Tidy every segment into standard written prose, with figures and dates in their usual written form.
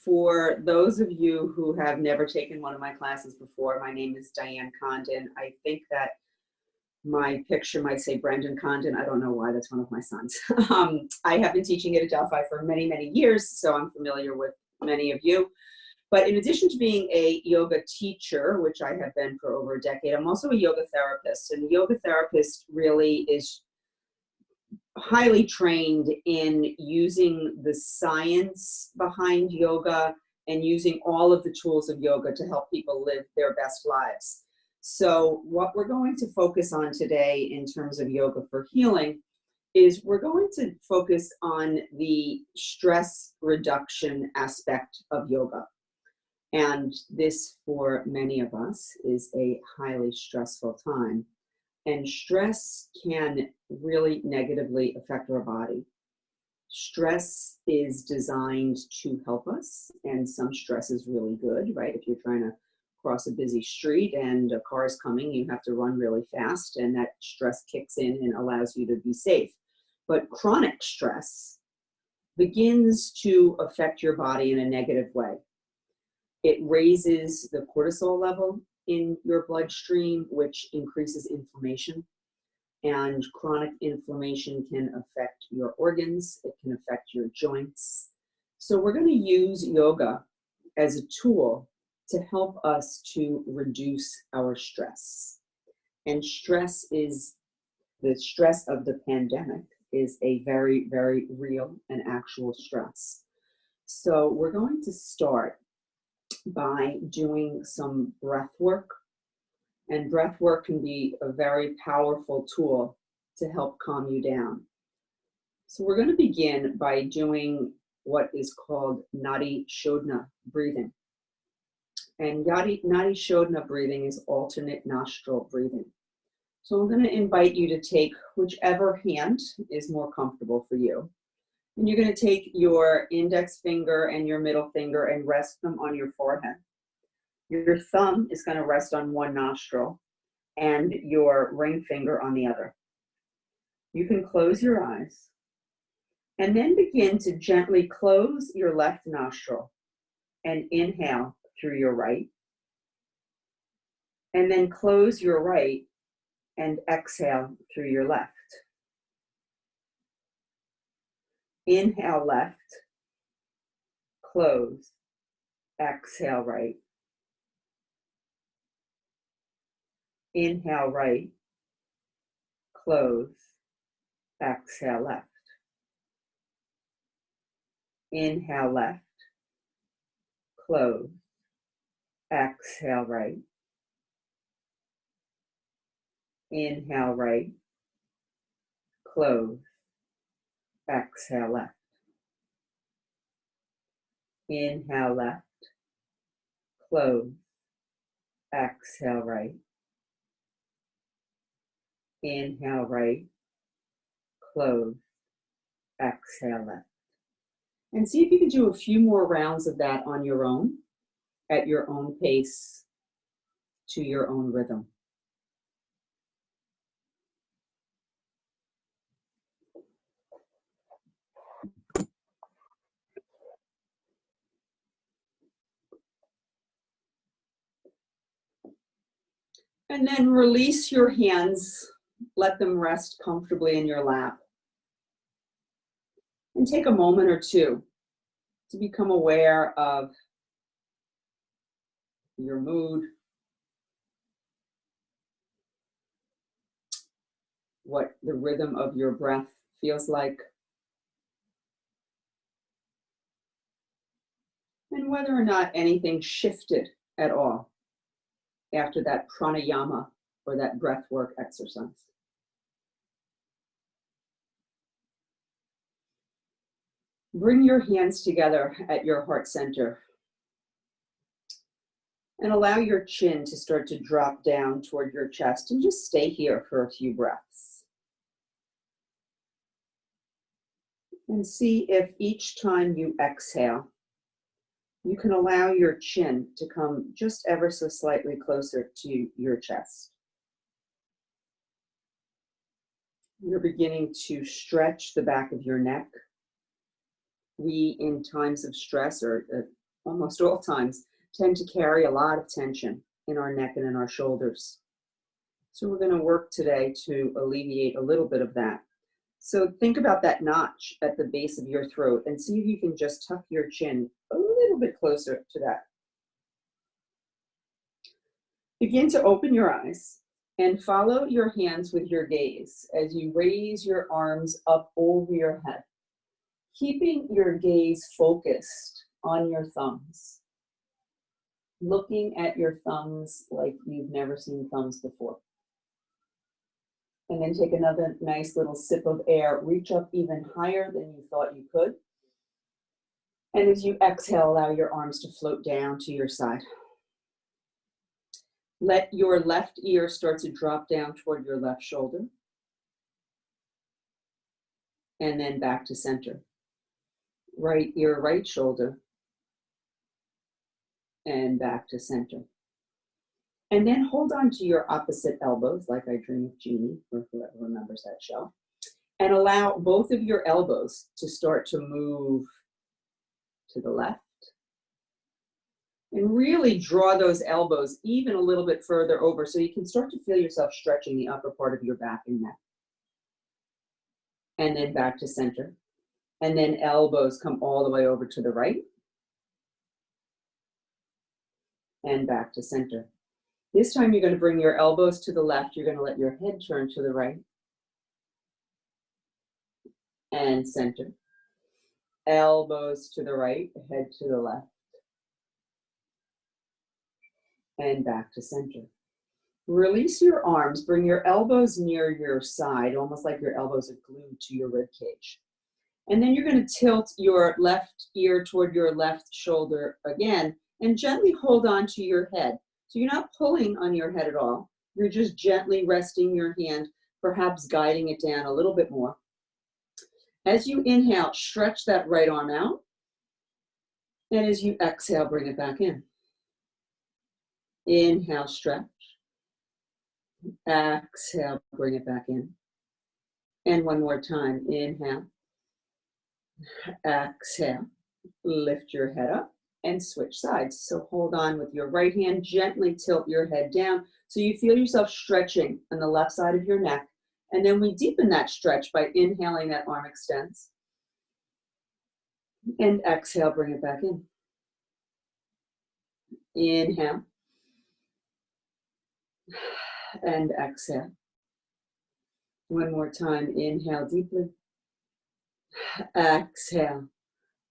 For those of you who have never taken one of my classes before, my name is Dianne Condon. I think that my picture might say Brendan Condon. I don't know why, that's one of my sons. I have been teaching at Adelphi for many, many years, so I'm familiar with many of you. But in addition to being a yoga teacher, which I have been for over a decade, I'm also a yoga therapist. And a yoga therapist really is highly trained in using the science behind yoga and using all of the tools of yoga to help people live their best lives. So what we're going to focus on today in terms of yoga for healing is we're going to focus on the stress reduction aspect of yoga. And this, for many of us, is a highly stressful time. And stress can really negatively affect our body. Stress is designed to help us, and some stress is really good, right? If you're trying to cross a busy street and a car is coming, you have to run really fast, and that stress kicks in and allows you to be safe. But chronic stress begins to affect your body in a negative way. It raises the cortisol level in your bloodstream, which increases inflammation. And chronic inflammation can affect your organs. It can affect your joints. So we're going to use yoga as a tool to help us to reduce our stress. And stress is, the stress of the pandemic is a very, very real and actual stress. So we're going to start by doing some breath work. And breath work can be a very powerful tool to help calm you down. So we're going to begin by doing what is called Nadi Shodhana breathing. And Nadi Shodhana breathing is alternate nostril breathing. So I'm going to invite you to take whichever hand is more comfortable for you. And you're going to take your index finger and your middle finger and rest them on your forehead. Your thumb is going to rest on one nostril and your ring finger on the other. You can close your eyes and then begin to gently close your left nostril and inhale through your right. And then close your right and exhale through your left. Inhale left, close, exhale right. Inhale right, close, exhale left. Inhale left, close, exhale right. Inhale right, close, exhale left. Inhale left, close, exhale right. Inhale right, close, exhale left. And see if you can do a few more rounds of that on your own, at your own pace, to your own rhythm. And then release your hands, let them rest comfortably in your lap. And take a moment or two to become aware of your mood, what the rhythm of your breath feels like, and whether or not anything shifted at all after that pranayama or that breath work exercise. Bring your hands together at your heart center and allow your chin to start to drop down toward your chest, and just stay here for a few breaths. And see if each time you exhale, you can allow your chin to come just ever so slightly closer to your chest. You're beginning to stretch the back of your neck we, in times of stress, or almost all times, tend to carry a lot of tension in our neck and in our shoulders. So we're going to work today to alleviate a little bit of that. So think about that notch at the base of your throat and see if you can just tuck your chin a little bit closer to that. Begin to open your eyes and follow your hands with your gaze as you raise your arms up over your head, keeping your gaze focused on your thumbs, looking at your thumbs like you've never seen thumbs before. And then take another nice little sip of air. Reach up even higher than you thought you could. And as you exhale, allow your arms to float down to your side. Let your left ear start to drop down toward your left shoulder. And then back to center. Right ear, right shoulder. And back to center. And then hold on to your opposite elbows, like I Dream of Jeannie, or whoever remembers that show. And allow both of your elbows to start to move to the left. And really draw those elbows even a little bit further over so you can start to feel yourself stretching the upper part of your back and neck. And then back to center. And then elbows come all the way over to the right. And back to center. This time you're going to bring your elbows to the left. You're going to let your head turn to the right. And center. Elbows to the right, head to the left. And back to center. Release your arms. Bring your elbows near your side, almost like your elbows are glued to your rib cage. And then you're going to tilt your left ear toward your left shoulder again and gently hold on to your head. So you're not pulling on your head at all. You're just gently resting your hand, perhaps guiding it down a little bit more. As you inhale, stretch that right arm out. And as you exhale, bring it back in. Inhale, stretch. Exhale, bring it back in. And one more time. Inhale. Exhale. Lift your head up and switch sides. So hold on with your right hand. Gently tilt your head down so you feel yourself stretching on the left side of your neck. And then we deepen that stretch by inhaling, that arm extends. And exhale, bring it back in. Inhale. And exhale. One more time. Inhale deeply. Exhale.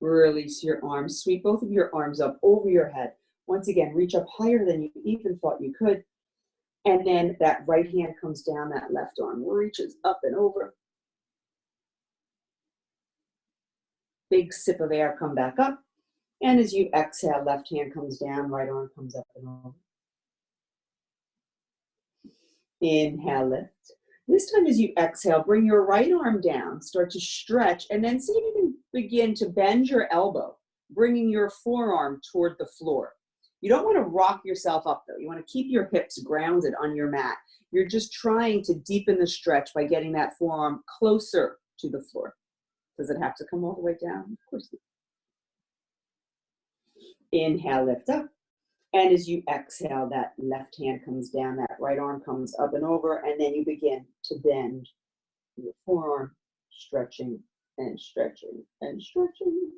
Release your arms. Sweep both of your arms up over your head. Once again, reach up higher than you even thought you could. And then that right hand comes down, that left arm reaches up and over. Big sip of air, come back up. And as you exhale, left hand comes down, right arm comes up and over. Inhale, lift. This time as you exhale, bring your right arm down, start to stretch, and then see if you can begin to bend your elbow, bringing your forearm toward the floor. You don't want to rock yourself up though. You want to keep your hips grounded on your mat. You're just trying to deepen the stretch by getting that forearm closer to the floor. Does it have to come all the way down? Of course not. Inhale, lift up. And as you exhale, that left hand comes down, that right arm comes up and over, and then you begin to bend your forearm, stretching and stretching and stretching.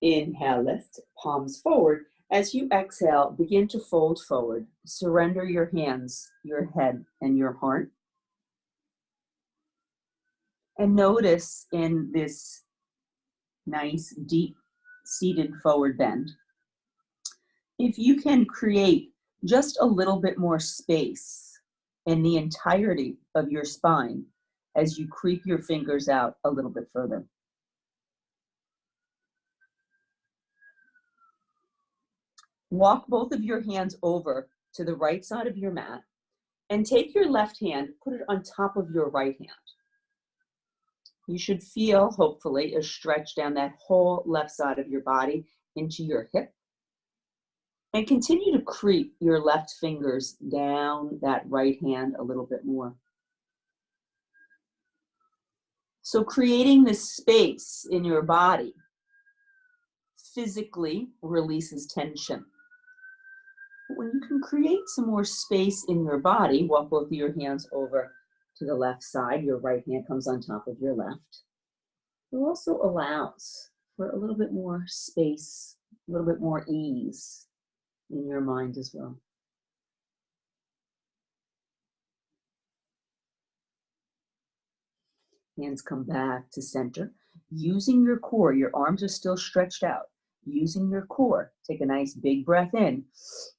Inhale, lift, palms forward. As you exhale, begin to fold forward. Surrender your hands, your head, and your heart. And notice in this nice, deep, seated forward bend, if you can create just a little bit more space in the entirety of your spine as you creep your fingers out a little bit further. Walk both of your hands over to the right side of your mat and take your left hand, put it on top of your right hand. You should feel, hopefully, a stretch down that whole left side of your body into your hip. And continue to creep your left fingers down that right hand a little bit more. So creating this space in your body physically releases tension. When you can create some more space in your body, walk both of your hands over to the left side. Your right hand comes on top of your left. It also allows for a little bit more space, a little bit more ease in your mind as well. Hands come back to center. Using your core, your arms are still stretched out. Using your core, take a nice big breath in.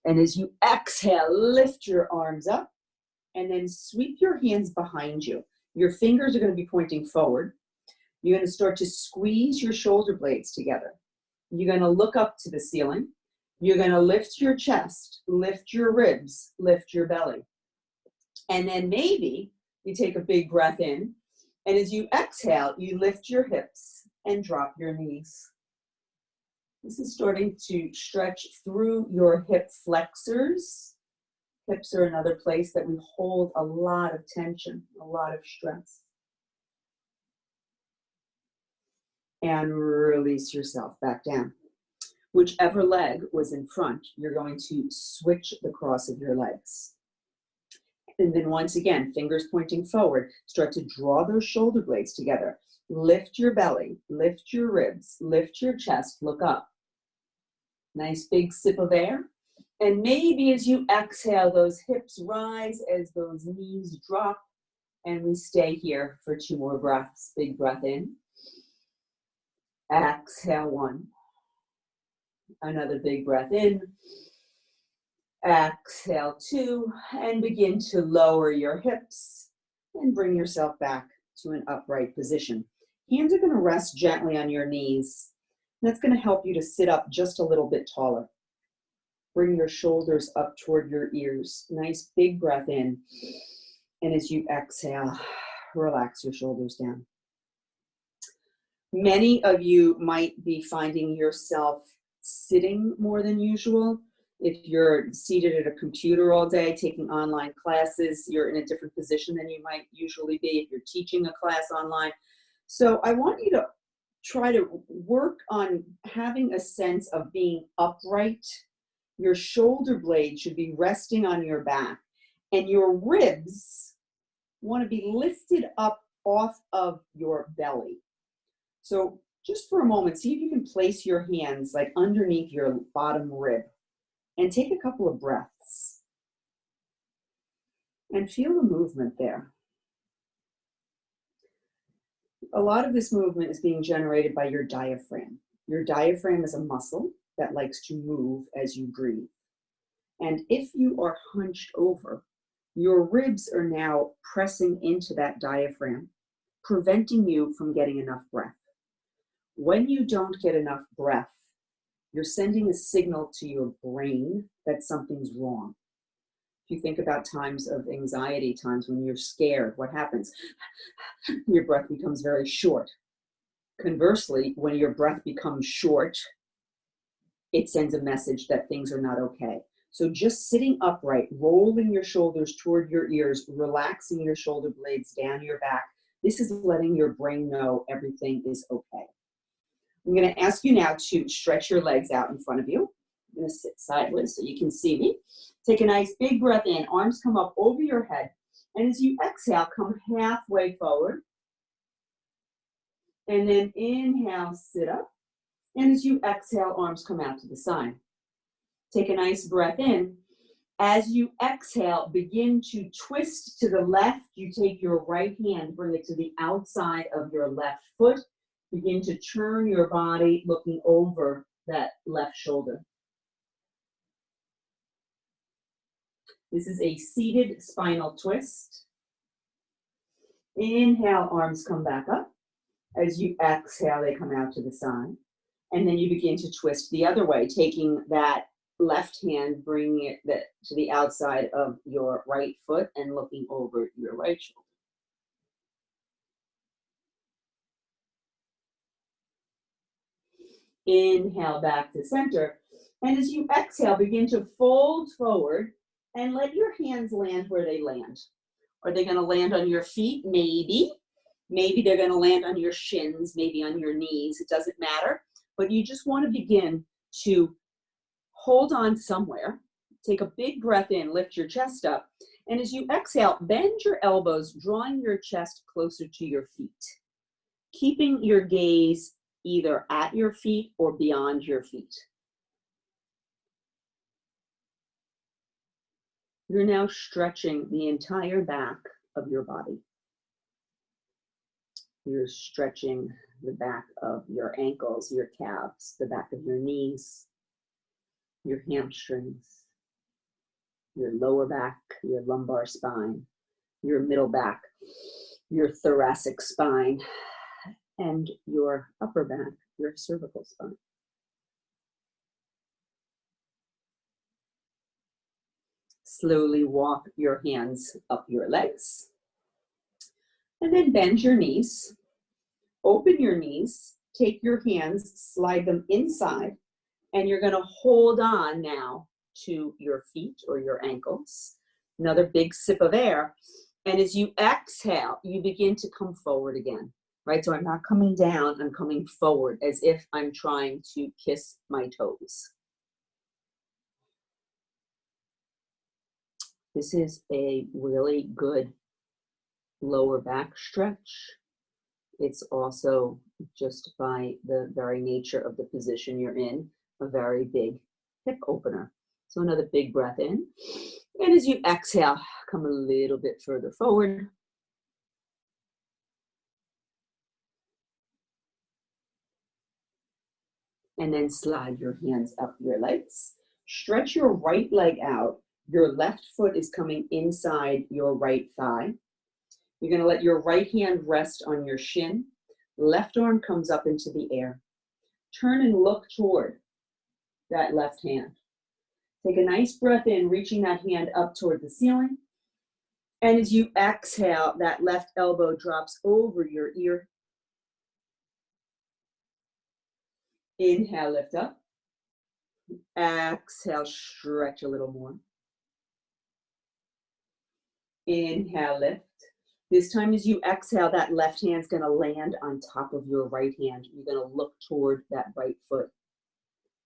And as you exhale, lift your arms up and then sweep your hands behind you. Your fingers are going to be pointing forward. You're going to start to squeeze your shoulder blades together. You're going to look up to the ceiling. You're going to lift your chest, lift your ribs, lift your belly. And then maybe you take a big breath in. And as you exhale, you lift your hips and drop your knees. This is starting to stretch through your hip flexors. Hips are another place that we hold a lot of tension, a lot of stress. And release yourself back down. Whichever leg was in front, you're going to switch the cross of your legs. And then once again, fingers pointing forward, start to draw those shoulder blades together. Lift your belly, lift your ribs, lift your chest, look up. Nice big sip of air. And maybe as you exhale, those hips rise as those knees drop. And we stay here for 2 more breaths. Big breath in. Exhale 1. Another big breath in. Exhale 2, and begin to lower your hips and bring yourself back to an upright position. Hands are going to rest gently on your knees. That's going to help you to sit up just a little bit taller. Bring your shoulders up toward your ears. Nice big breath in. And as you exhale, relax your shoulders down. Many of you might be finding yourself sitting more than usual. If you're seated at a computer all day, taking online classes, you're in a different position than you might usually be if you're teaching a class online. So I want you to try to work on having a sense of being upright. Your shoulder blade should be resting on your back, and your ribs want to be lifted up off of your belly. So just for a moment, see if you can place your hands like underneath your bottom rib. And take a couple of breaths and feel the movement there. A lot of this movement is being generated by your diaphragm. Your diaphragm is a muscle that likes to move as you breathe. And if you are hunched over, your ribs are now pressing into that diaphragm, preventing you from getting enough breath. When you don't get enough breath, you're sending a signal to your brain that something's wrong. If you think about times of anxiety, times when you're scared, what happens? Your breath becomes very short. Conversely, when your breath becomes short, it sends a message that things are not okay. So just sitting upright, rolling your shoulders toward your ears, relaxing your shoulder blades down your back, this is letting your brain know everything is okay. I'm going to ask you now to stretch your legs out in front of you. I'm going to sit sideways so you can see me. Take a nice big breath in. Arms come up over your head. And as you exhale, come halfway forward. And then inhale, sit up. And as you exhale, arms come out to the side. Take a nice breath in. As you exhale, begin to twist to the left. You take your right hand, bring it to the outside of your left foot. Begin to turn your body looking over that left shoulder. This is a seated spinal twist. Inhale, arms come back up. As you exhale, they come out to the side. And then you begin to twist the other way, taking that left hand, bringing it to the outside of your right foot and looking over your right shoulder. Inhale back to center. And as you exhale, begin to fold forward and let your hands land where they land. Are they going to land on your feet? Maybe. Maybe they're going to land on your shins, maybe on your knees. It doesn't matter. But you just want to begin to hold on somewhere. Take a big breath in, lift your chest up. And as you exhale, bend your elbows, drawing your chest closer to your feet. Keeping your gaze either at your feet or beyond your feet. You're now stretching the entire back of your body. You're stretching the back of your ankles, your calves, the back of your knees, your hamstrings, your lower back, your lumbar spine, your middle back, your thoracic spine, and your upper back, your cervical spine. Slowly walk your hands up your legs. And then bend your knees. Open your knees. Take your hands, slide them inside, and you're going to hold on now to your feet or your ankles. Another big sip of air. And as you exhale, you begin to come forward again, right? So I'm not coming down, I'm coming forward as if I'm trying to kiss my toes. This is a really good lower back stretch. It's also, just by the very nature of the position you're in, a very big hip opener. So another big breath in. And as you exhale, come a little bit further forward. And then slide your hands up your legs. Stretch your right leg out. Your left foot is coming inside your right thigh. You're going to let your right hand rest on your shin. Left arm comes up into the air. Turn and look toward that left hand. Take a nice breath in, reaching that hand up toward the ceiling. And as you exhale, that left elbow drops over your ear. Inhale, lift up. Exhale, stretch a little more. Inhale, lift. This time as you exhale, that left hand's going to land on top of your right hand. You're going to look toward that right foot.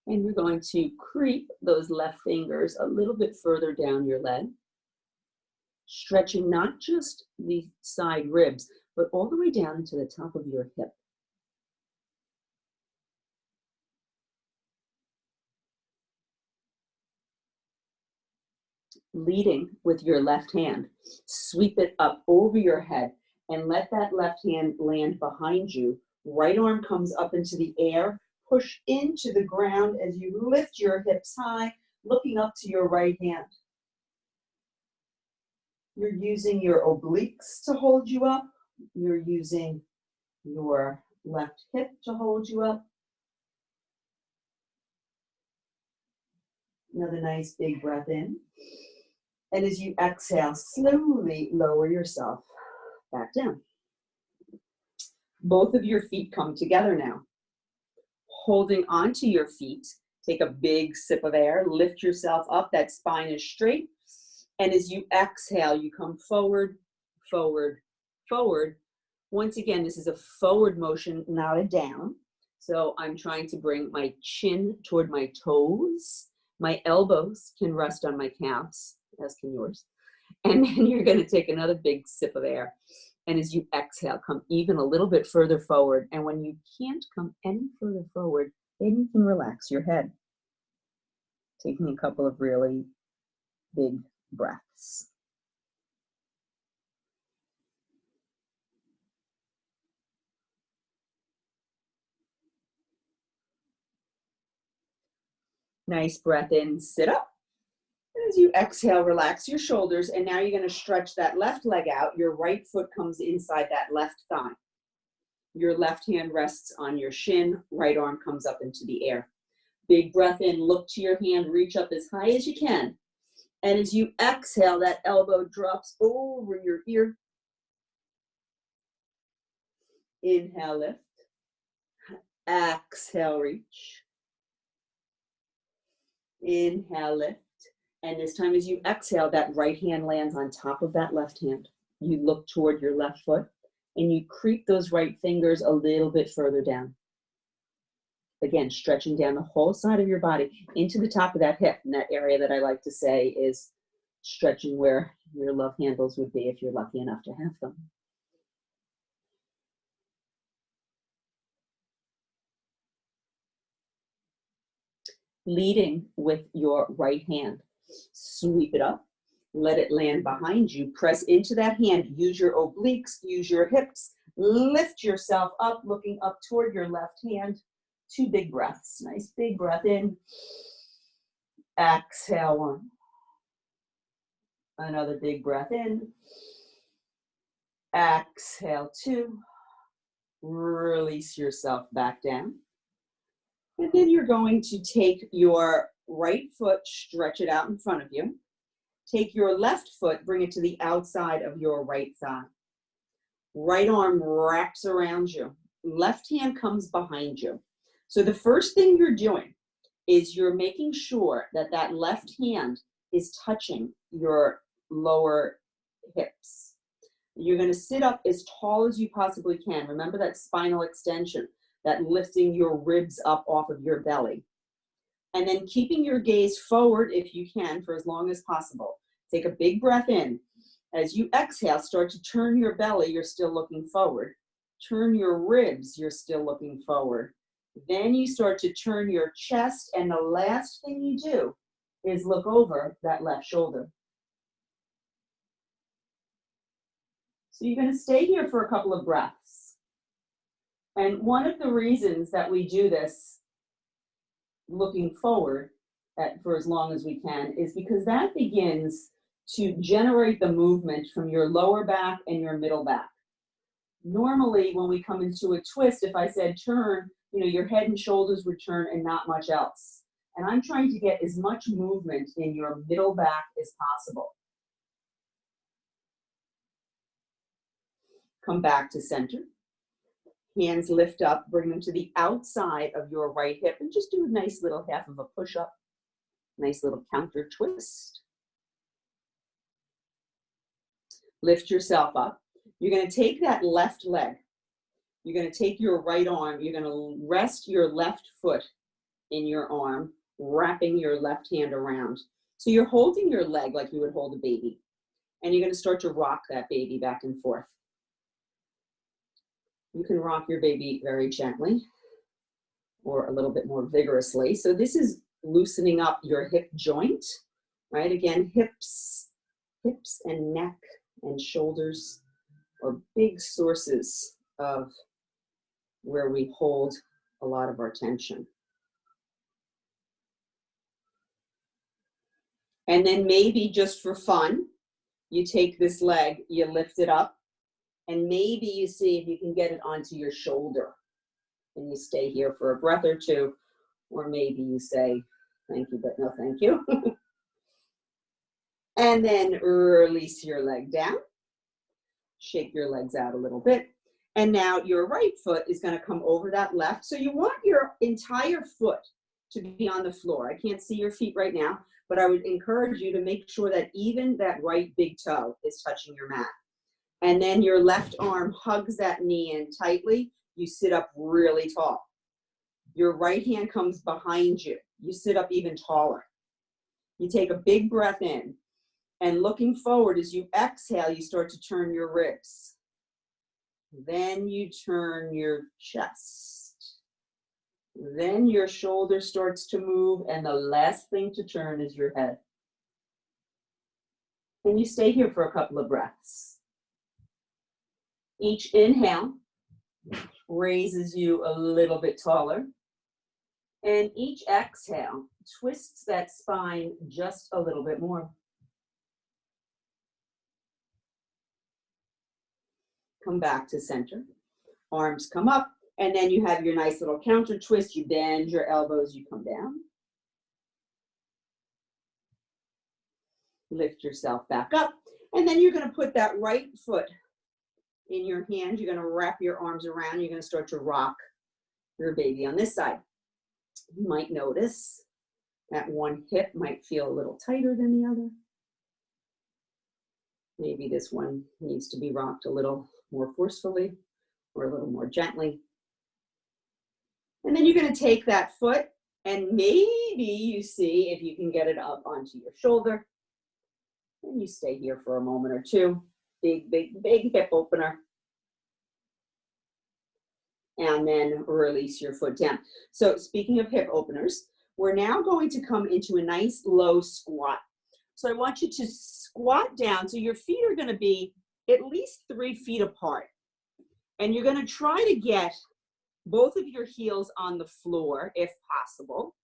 And you're going to creep those left fingers a little bit further down your leg, stretching not just the side ribs, but all the way down into the top of your hip. Leading with your left hand, sweep it up over your head and let that left hand land behind you. Right arm comes up into the air, push into the ground as you lift your hips high, looking up to your right hand. You're using your obliques to hold you up. You're using your left hip to hold you up. Another nice big breath in. And as you exhale, slowly lower yourself back down. Both of your feet come together now. Holding onto your feet, take a big sip of air, lift yourself up, that spine is straight. And as you exhale, you come forward, forward, forward. Once again, this is a forward motion, not a down. So I'm trying to bring my chin toward my toes. My elbows can rest on my calves, as can yours. And then you're going to take another big sip of air. And as you exhale, come even a little bit further forward. And when you can't come any further forward, then you can relax your head. Taking a couple of really big breaths. Nice breath in, sit up. As you exhale, relax your shoulders, and now you're going to stretch that left leg out. Your right foot comes inside that left thigh. Your left hand rests on your shin, right arm comes up into the air. Big breath in, look to your hand, reach up as high as you can. And as you exhale, that elbow drops over your ear. Inhale, lift. Exhale, reach. Inhale, lift. And this time as you exhale, that right hand lands on top of that left hand. You look toward your left foot. and you creep those right fingers a little bit further down. Again, stretching down the whole side of your body into the top of that hip, and that area that I like to say is stretching where your love handles would be if you're lucky enough to have them. Leading with your right hand, sweep it up, let it land behind you, press into that hand, use your obliques, use your hips, lift yourself up, looking up toward your left hand. 2 big breaths, nice big breath in, exhale 1. Another big breath in, exhale 2, release yourself back down. And then you're going to take your right foot, stretch it out in front of you. Take your left foot, bring it to the outside of your right thigh. Right arm wraps around you. Left hand comes behind you. So the first thing you're doing is you're making sure that that left hand is touching your lower hips. You're going to sit up as tall as you possibly can. Remember that spinal extension, that lifting your ribs up off of your belly. And then keeping your gaze forward if you can for as long as possible. Take a big breath in. As you exhale, start to turn your belly, you're still looking forward. Turn your ribs, you're still looking forward. Then you start to turn your chest, and the last thing you do is look over that left shoulder. So you're going to stay here for a couple of breaths. And one of the reasons that we do this looking forward for as long as we can is because that begins to generate the movement from your lower back and your middle back. Normally, when we come into a twist, if I said turn, your head and shoulders would turn and not much else. And I'm trying to get as much movement in your middle back as possible. Come back to center. Hands lift up, bring them to the outside of your right hip, and just do a nice little half of a push-up. Nice little counter twist. Lift yourself up. You're going to take that left leg. You're going to take your right arm. You're going to rest your left foot in your arm, wrapping your left hand around. So you're holding your leg like you would hold a baby. And you're going to start to rock that baby back and forth. You can rock your baby very gently or a little bit more vigorously. So this is loosening up your hip joint, right? Again, hips and neck and shoulders are big sources of where we hold a lot of our tension. And then maybe just for fun, you take this leg, you lift it up, and maybe you see if you can get it onto your shoulder. And you stay here for a breath or two, or maybe you say, thank you, but no thank you. And then release your leg down. Shake your legs out a little bit. And now your right foot is going to come over that left. So you want your entire foot to be on the floor. I can't see your feet right now, but I would encourage you to make sure that even that right big toe is touching your mat. And then your left arm hugs that knee in tightly. You sit up really tall. Your right hand comes behind you. You sit up even taller. You take a big breath in. And looking forward, as you exhale, you start to turn your ribs. Then you turn your chest. Then your shoulder starts to move, and the last thing to turn is your head. And you stay here for a couple of breaths. Each inhale raises you a little bit taller. And each exhale twists that spine just a little bit more. Come back to center. Arms come up, and then you have your nice little counter twist. You bend your elbows, you come down. Lift yourself back up, and then you're going to put that right foot in your hand. You're going to wrap your arms around. You're going to start to rock your baby on this side. You might notice that one hip might feel a little tighter than the other. Maybe this one needs to be rocked a little more forcefully or a little more gently. And then you're going to take that foot and maybe you see if you can get it up onto your shoulder. And you stay here for a moment or two. Big, big, big hip opener. And then release your foot down. So speaking of hip openers, we're now going to come into a nice low squat. So I want you to squat down. So your feet are going to be at least 3 feet apart. And you're going to try to get both of your heels on the floor if possible.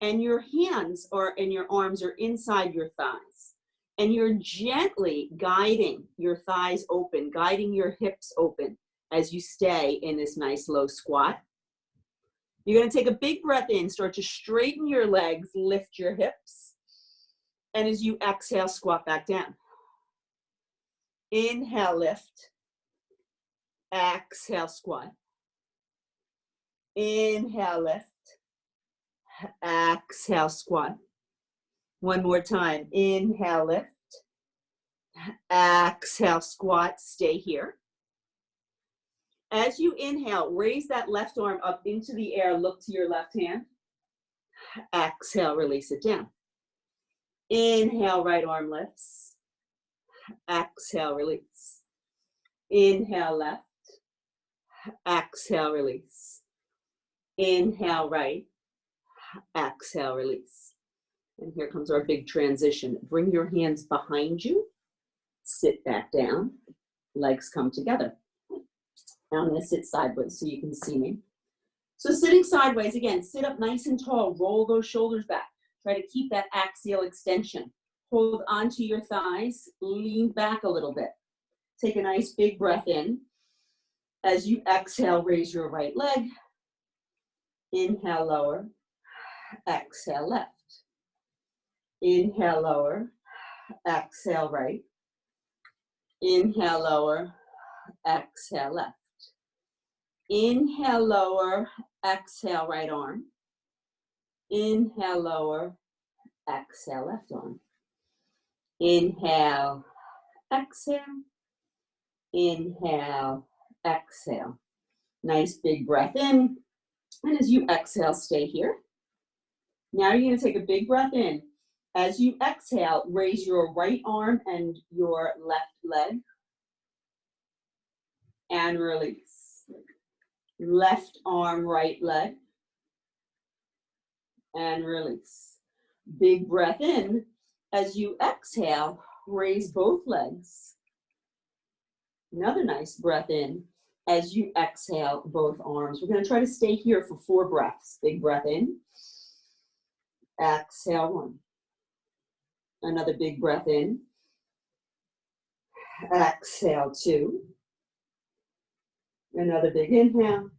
And your hands and your arms are inside your thighs. And you're gently guiding your thighs open, guiding your hips open as you stay in this nice low squat. You're going to take a big breath in, start to straighten your legs, lift your hips. And as you exhale, squat back down. Inhale, lift. Exhale, squat. Inhale, lift. Exhale, squat. One more time. Inhale, lift. Exhale, squat. Stay here. As you inhale, raise that left arm up into the air. Look to your left hand. Exhale, release it down. Inhale, right arm lifts. Exhale, release. Inhale, left. Exhale, release. Inhale, right. Exhale, release. And here comes our big transition. Bring your hands behind you. Sit back down. Legs come together. Now I'm going to sit sideways so you can see me. So sitting sideways, again, sit up nice and tall. Roll those shoulders back. Try to keep that axial extension. Hold onto your thighs. Lean back a little bit. Take a nice big breath in. As you exhale, raise your right leg. Inhale, lower. Exhale, left. Inhale, lower. Exhale, right. Inhale, lower. Exhale, left. Inhale, lower. Exhale, right arm. Inhale, lower. Exhale, left arm. Inhale, exhale. Inhale, exhale. Nice big breath in. And as you exhale, stay here. Now you're going to take a big breath in. As you exhale, raise your right arm and your left leg. And release. Left arm, right leg. And release. Big breath in. As you exhale, raise both legs. Another nice breath in. As you exhale, both arms. We're going to try to stay here for 4 breaths. Big breath in. Exhale, 1. Another big breath in. Exhale, 2. Another big inhale.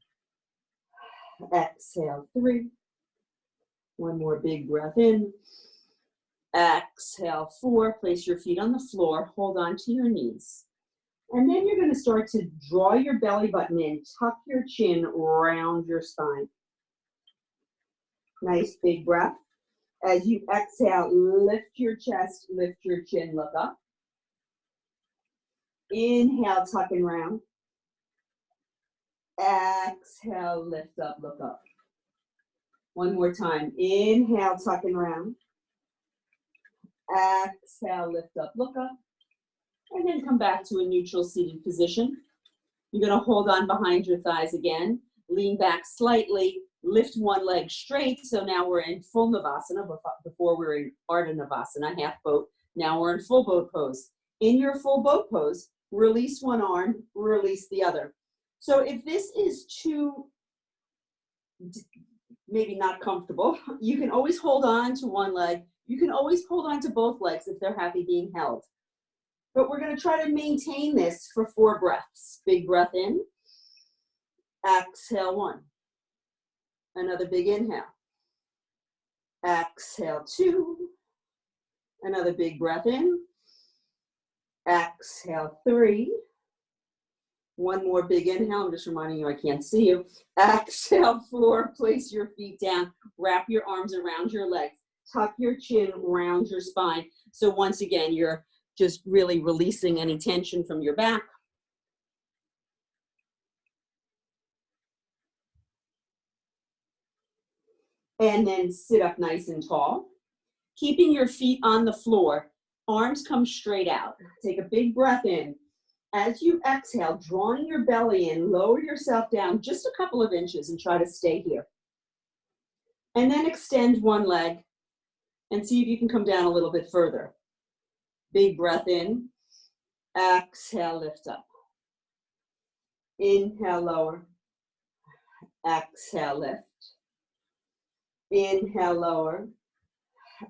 Exhale, 3. One more big breath in. Exhale, 4. Place your feet on the floor. Hold on to your knees. And then you're going to start to draw your belly button in. Tuck your chin around your spine. Nice big breath. As you exhale, lift your chest, lift your chin, look up. Inhale, tuck and round. Exhale, lift up, look up. One more time. Inhale, tuck and round. Exhale, lift up, look up. And then come back to a neutral seated position. You're going to hold on behind your thighs again. Lean back slightly. Lift one leg straight. So now we're in full Navasana. Before we were in Ardha Navasana, half boat. Now we're in full boat pose. In your full boat pose, release one arm, release the other. So if this is too, maybe not comfortable, you can always hold on to one leg. You can always hold on to both legs if they're happy being held. But we're going to try to maintain this for 4 breaths. Big breath in. Exhale, 1. Another big inhale. Exhale, 2. Another big breath in. Exhale, 3. One more big inhale. I'm just reminding you I can't see you. Exhale, 4. Place your feet down. Wrap your arms around your legs. Tuck your chin around your spine. So once again, you're Just really releasing any tension from your back. And then sit up nice and tall. Keeping your feet on the floor, arms come straight out. Take a big breath in. As you exhale, drawing your belly in, lower yourself down just a couple of inches and try to stay here. And then extend one leg and see if you can come down a little bit further. Big breath in. Exhale, lift up. Inhale, lower. Exhale, lift. Inhale, lower.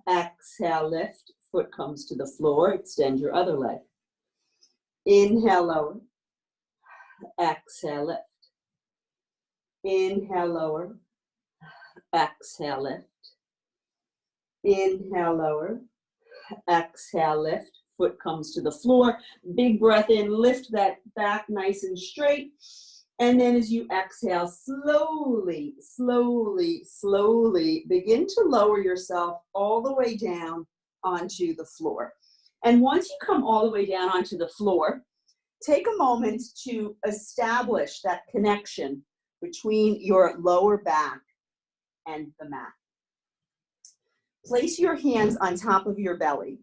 Exhale, lift. Foot comes to the floor. Extend your other leg. Inhale, lower. Exhale, lift. Inhale, lower. Exhale, lift. Inhale, lower. Exhale, lift. Foot comes to the floor. Big breath in. Lift that back nice and straight. And then as you exhale, slowly, slowly, slowly begin to lower yourself all the way down onto the floor. And once you come all the way down onto the floor, take a moment to establish that connection between your lower back and the mat. Place your hands on top of your belly.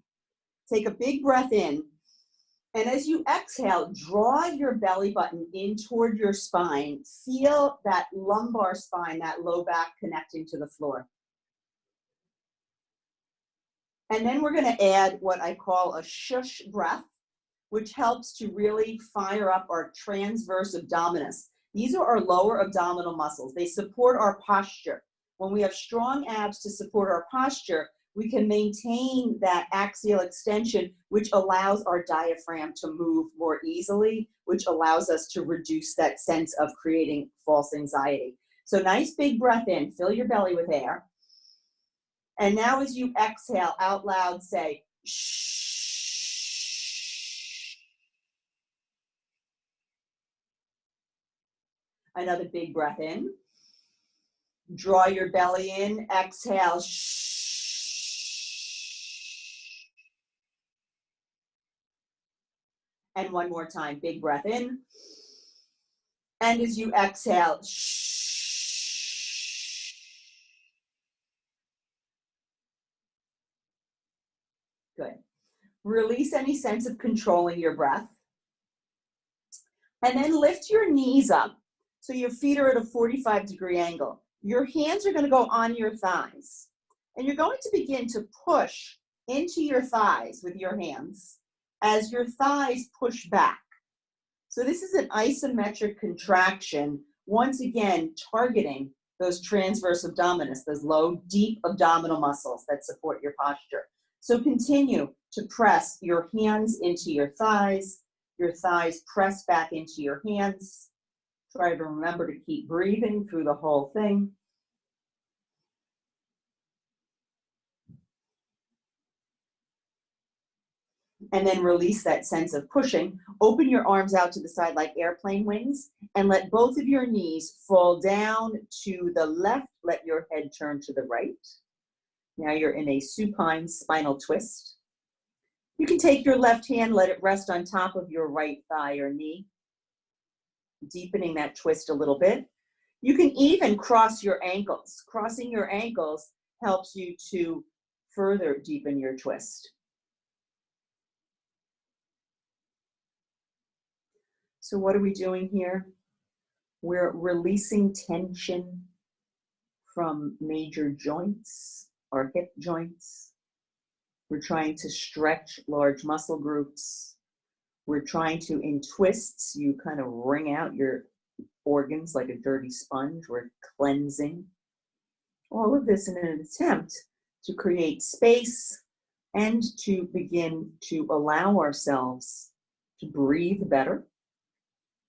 Take a big breath in. And as you exhale, draw your belly button in toward your spine. Feel that lumbar spine, that low back connecting to the floor. And then we're going to add what I call a shush breath, which helps to really fire up our transverse abdominis. These are our lower abdominal muscles. They support our posture. When we have strong abs to support our posture, we can maintain that axial extension, which allows our diaphragm to move more easily, which allows us to reduce that sense of creating false anxiety. So nice big breath in, fill your belly with air. And now as you exhale out loud, say, shh. Another big breath in. Draw your belly in, exhale, shh. And one more time, big breath in. And as you exhale, shh. Good. Release any sense of controlling your breath. And then lift your knees up so your feet are at a 45-degree angle. Your hands are going to go on your thighs. And you're going to begin to push into your thighs with your hands as your thighs push back. So this is an isometric contraction, once again targeting those transverse abdominis, those low, deep abdominal muscles that support your posture. So continue to press your hands into your thighs press back into your hands. Try to remember to keep breathing through the whole thing. And then release that sense of pushing. Open your arms out to the side like airplane wings and let both of your knees fall down to the left. Let your head turn to the right. Now you're in a supine spinal twist. You can take your left hand, let it rest on top of your right thigh or knee, deepening that twist a little bit. You can even cross your ankles. Crossing your ankles helps you to further deepen your twist. So what are we doing here? We're releasing tension from major joints, our hip joints. We're trying to stretch large muscle groups. We're trying to, in twists, you kind of wring out your organs like a dirty sponge. We're cleansing. All of this in an attempt to create space and to begin to allow ourselves to breathe better,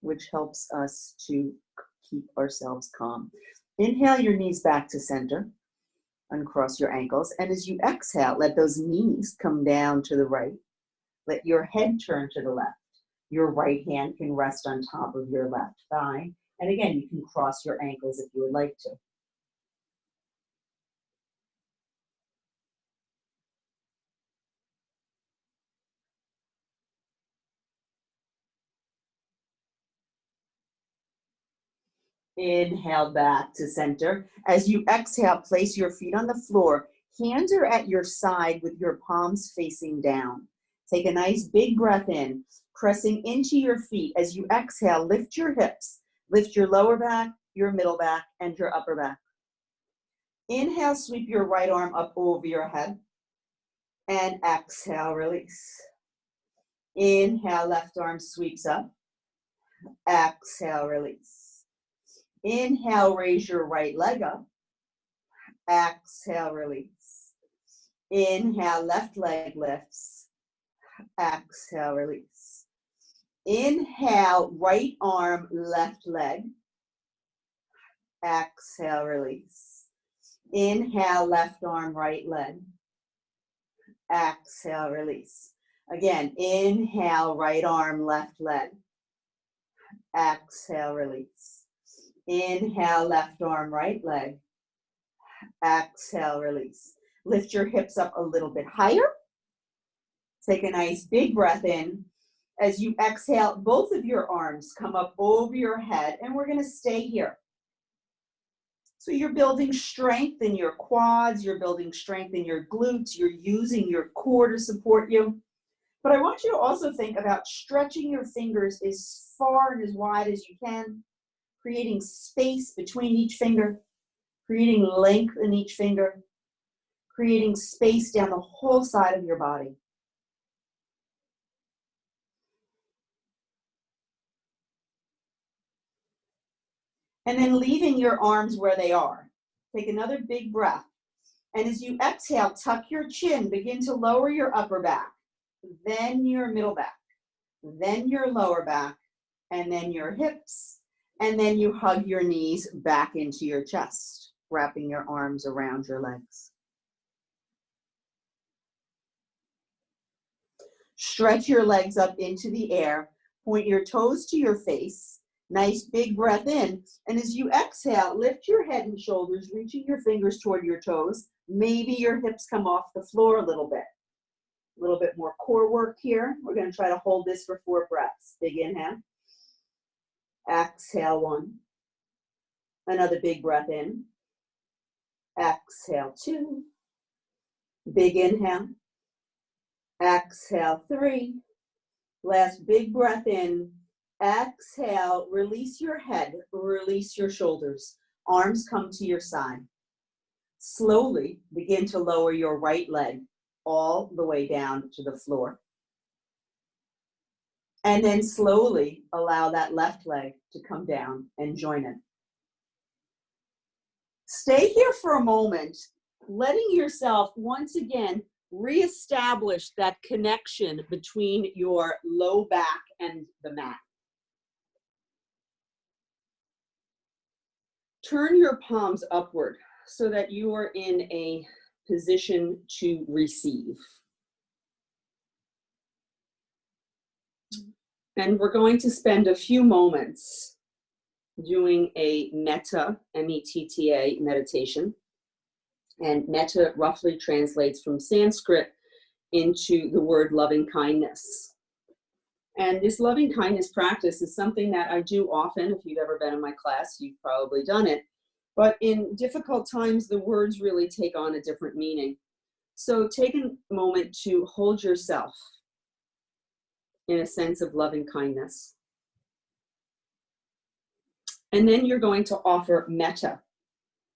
which helps us to keep ourselves calm. Inhale your knees back to center. Uncross your ankles. And as you exhale, let those knees come down to the right. Let your head turn to the left. Your right hand can rest on top of your left thigh. And again, you can cross your ankles if you would like to. Inhale back to center. As you exhale, place your feet on the floor. Hands are at your side with your palms facing down. Take a nice big breath in, pressing into your feet. As you exhale, lift your hips. Lift your lower back, your middle back, and your upper back. Inhale, sweep your right arm up over your head. And exhale, release. Inhale, left arm sweeps up. Exhale, release. Inhale, raise your right leg up. Exhale, release. Inhale, left leg lifts. Exhale, release. Inhale, right arm, left leg. Exhale, release. Inhale, left arm, right leg. Exhale, release. Again, inhale, right arm, left leg. Exhale, release. Inhale, left arm, right leg. Exhale, release. Lift your hips up a little bit higher. Take a nice big breath in. As you exhale, both of your arms come up over your head, and we're going to stay here. So you're building strength in your quads, you're building strength in your glutes, you're using your core to support you. But I want you to also think about stretching your fingers as far and as wide as you can, creating space between each finger, creating length in each finger, creating space down the whole side of your body. And then leaving your arms where they are. Take another big breath. And as you exhale, tuck your chin, begin to lower your upper back, then your middle back, then your lower back, and then your hips. And then you hug your knees back into your chest, wrapping your arms around your legs. Stretch your legs up into the air. Point your toes to your face. Nice big breath in. And as you exhale, lift your head and shoulders, reaching your fingers toward your toes. Maybe your hips come off the floor a little bit. A little bit more core work here. We're going to try to hold this for 4 breaths. Big inhale. Exhale 1. Another big breath in. Exhale 2. Big inhale. Exhale 3. Last big breath in. Exhale, release your head, release your shoulders. Arms come to your side. Slowly begin to lower your right leg all the way down to the floor. And then slowly allow that left leg to come down and join it. Stay here for a moment, letting yourself once again reestablish that connection between your low back and the mat. Turn your palms upward so that you are in a position to receive. And we're going to spend a few moments doing a metta, M-E-T-T-A meditation. And metta roughly translates from Sanskrit into the word loving kindness. And this loving kindness practice is something that I do often. If you've ever been in my class, you've probably done it. But in difficult times, the words really take on a different meaning. So take a moment to hold yourself in a sense of loving kindness. And then you're going to offer metta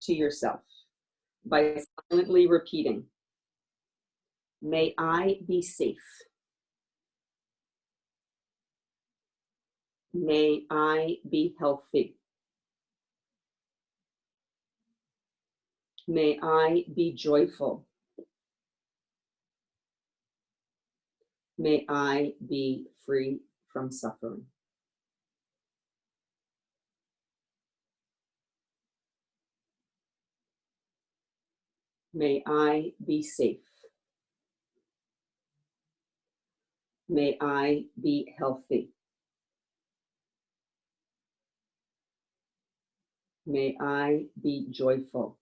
to yourself by silently repeating, "May I be safe. May I be healthy. May I be joyful. May I be free from suffering." May I be safe. May I be healthy. May I be joyful.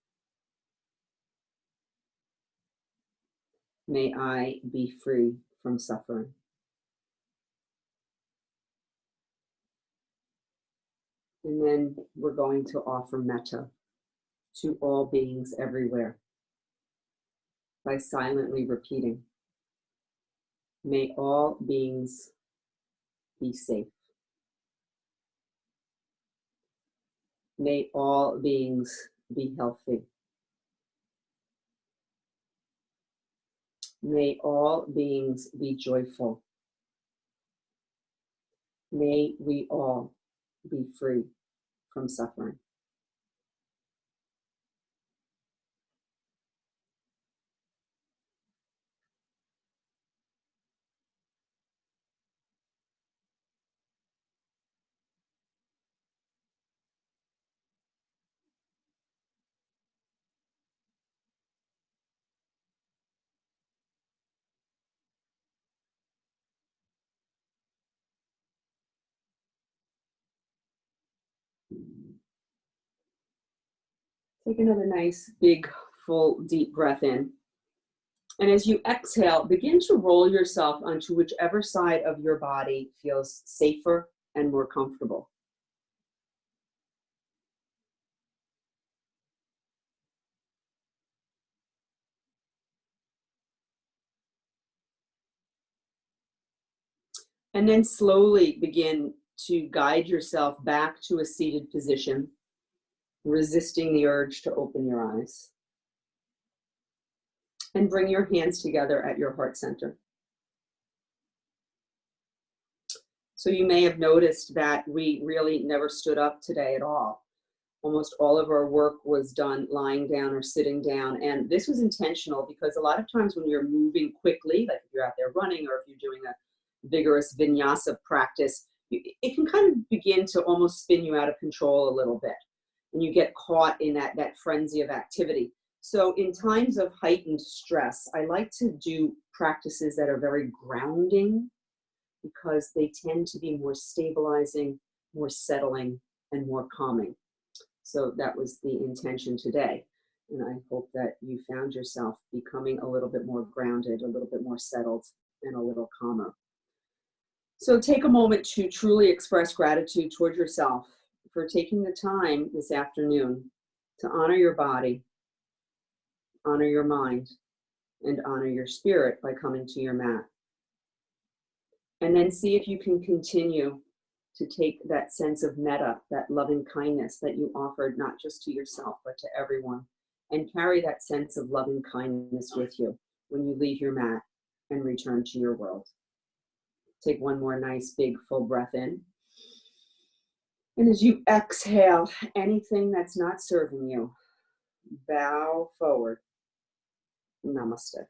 May I be free from suffering. And then we're going to offer metta to all beings everywhere by silently repeating, may all beings be safe. May all beings be healthy. May all beings be joyful. May we all be free from suffering. Take another nice, big, full, deep breath in. And as you exhale, begin to roll yourself onto whichever side of your body feels safer and more comfortable. And then slowly begin to guide yourself back to a seated position, resisting the urge to open your eyes. And bring your hands together at your heart center. So you may have noticed that we really never stood up today at all. Almost all of our work was done lying down or sitting down. And this was intentional because a lot of times when you're moving quickly, like if you're out there running or if you're doing a vigorous vinyasa practice, it can kind of begin to almost spin you out of control a little bit. And you get caught in that frenzy of activity. So in times of heightened stress, I like to do practices that are very grounding because they tend to be more stabilizing, more settling, and more calming. So that was the intention today. And I hope that you found yourself becoming a little bit more grounded, a little bit more settled, and a little calmer. So take a moment to truly express gratitude toward yourself for taking the time this afternoon to honor your body, honor your mind, and honor your spirit by coming to your mat. And then see if you can continue to take that sense of metta, that loving kindness that you offered not just to yourself, but to everyone, and carry that sense of loving kindness with you when you leave your mat and return to your world. Take one more nice, big, full breath in. And as you exhale, anything that's not serving you, bow forward. Namaste.